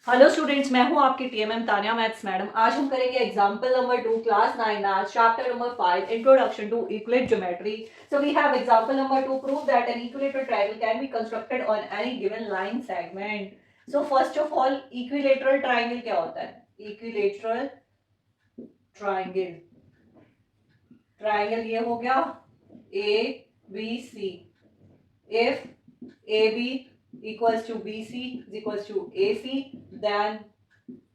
Hello students, मैं हूं आपकी टीएमएम तानिया मैथ्स मैडम। आज हम करेंगे example number 2 class 9 maths chapter number 5 introduction to Euclid geometry. So we have example number 2, prove that an equilateral triangle can be constructed on any given line segment. So first of all, equilateral triangle क्या होता है? Equilateral triangle, triangle ये हो गया A B C. If AB equals to BC is equals to AC, then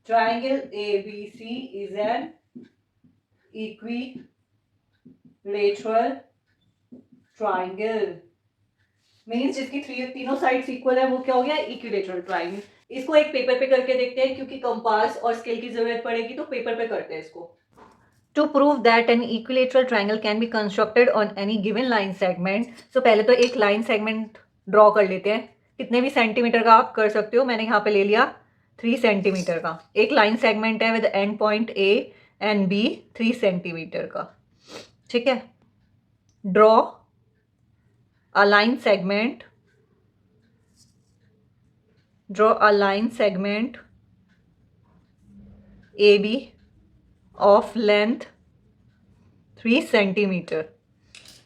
triangle ABC is an equilateral triangle. Means जिसकी तीनों sides equal है वो क्या हो गया? Equilateral triangle. इसको एक पेपर पे करके देखते हैं, क्योंकि कंपास और स्केल की जरूरत पड़ेगी, तो पेपर पे करते हैं इसको। To prove that an equilateral triangle can be constructed on any given line segment, so पहले तो एक लाइन सेगमेंट ड्रॉ कर लेते हैं। कितने भी सेंटीमीटर का आप कर सकते हो, मैंने यहाँ पे ले लिया 3 सेंटीमीटर का। एक लाइन सेगमेंट है with end point A and B 3 centimetre का। ठीक है, draw a line segment, draw a line segment A B of length 3 centimetre.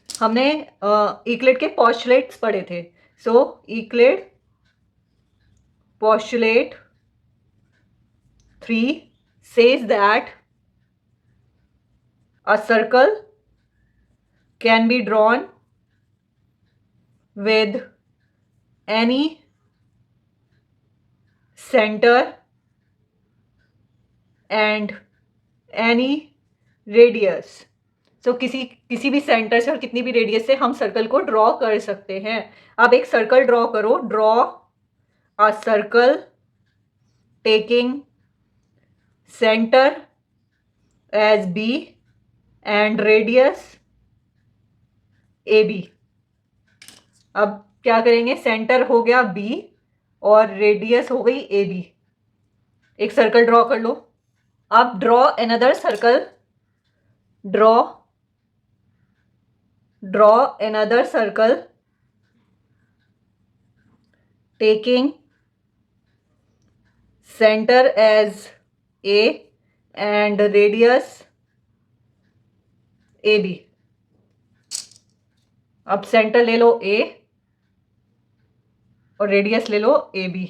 हमने यूक्लिड के पोस्टुलेट्स पढ़े थे। So Euclid postulate 3 says that a circle can be drawn with any center and any radius. सो किसी भी centre से और कितनी भी रेडियस से हम सर्कल को ड्रॉ कर सकते हैं। अब एक सर्कल ड्रॉ करो, draw a circle taking center as B and radius AB। अब क्या करेंगे? सेंटर हो गया B और रेडियस हो गई AB। एक सर्कल ड्रॉ कर लो। अब draw another circle, draw another circle taking center as A and radius AB। अब सेंटर ले लो A और रेडियस ले लो AB।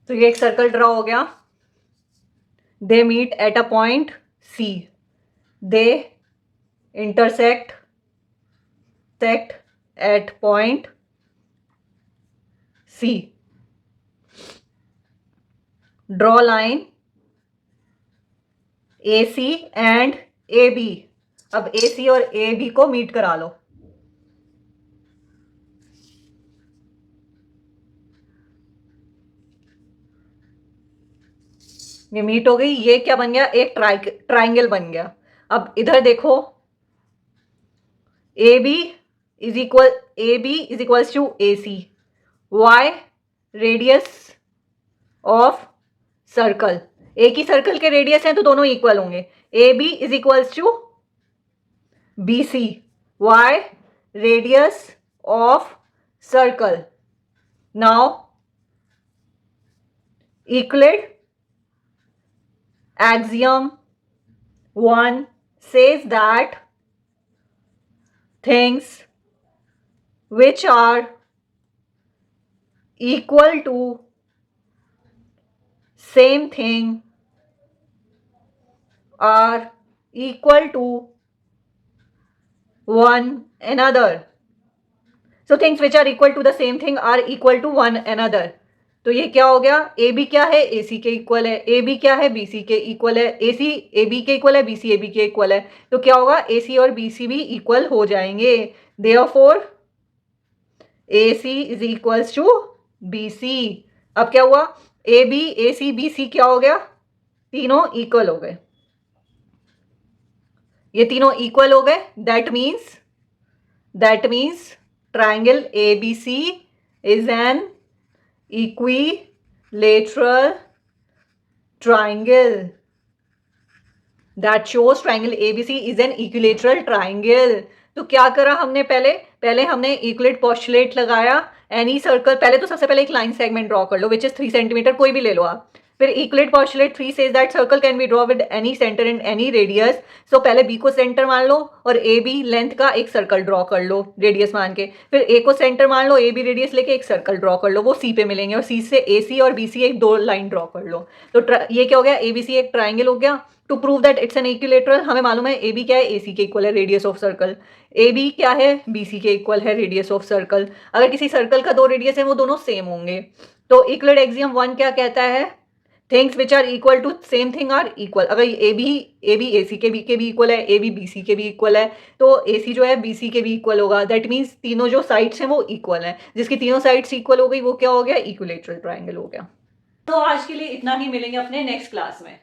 तो ये एक सर्कल ड्रॉ हो गया। They meet at a point C, दे intersect at point C, draw line AC and AB। अब AC और AB को मीट करा लो। ये मीट हो गई, ये क्या बन गया? एक ट्राइंगल बन गया। अब इधर देखो, AB is equals to AC। Why? Radius of circle. एक ही सर्कल के रेडियस हैं तो दोनों इक्वल होंगे। AB is equals to BC। Why? Radius of circle. Now Euclid axiom 1 says that things which are equal to same thing are equal to one another. So things which are equal to the same thing are equal to one another. तो ये क्या हो गया? A B क्या है? ए सी के equal है। ए B क्या है? बी सी के इक्वल है। ए सी ए बी के इक्वल है, बी सी ए बी के इक्वल है। तो क्या होगा? ए सी और बी सी भी इक्वल हो जाएंगे। Therefore A C is equals to B C. अब क्या हुआ? A B A C B C क्या हो गया? तीनों इक्वल हो गए। ये तीनों इक्वल हो गए। That means triangle A B C is an equilateral triangle। That shows triangle ABC is an equilateral triangle. तो क्या करा हमने, पहले हमने इक्विलेट पोस्टुलेट लगाया, एनी सर्कल, पहले तो सबसे पहले एक लाइन सेगमेंट ड्रॉ कर लो विच इज 3 सेंटीमीटर, कोई भी ले लो आप। फिर Euclid postulate 3 says that circle can be draw with any centre in any radius. So पहले बी को सेंटर मान लो और ए बी लेंथ का एक सर्कल ड्रॉ कर लो रेडियस मान के, फिर ए को सेंटर मान लो, ए बी रेडियस लेके एक सर्कल ड्रॉ कर लो, वो सी पे मिलेंगे, और सी से ए सी और बी सी एक 2 लाइन ड्रॉ कर लो। तो ये क्या हो गया, ए बी सी एक ट्राइंगल हो गया। To prove that it's an equilateral, हमें मालूम है ए बी क्या है, ए सी के इक्वल है radius of circle, A B क्या है, बी सी के इक्वल है रेडियस ऑफ सर्कल। अगर किसी सर्कल का 2 रेडियस है वो दोनों सेम होंगे। तो इक्वलेट एक्सियम 1 क्या कहता है, things which are equal to same thing are equal. अगर ए बी ए सी के भी इक्वल है, ए बी सी के भी इक्वल है, तो ए सी जो है बी सी के भी इक्वल होगा। दैट मीन्स तीनों जो साइड्स हैं वो इक्वल हैं, जिसकी तीनों साइड्स इक्वल हो गई वो क्या हो गया, इक्विलेटरल ट्राइंगल हो गया। तो आज के लिए इतना ही, मिलेंगे अपने नेक्स्ट क्लास में।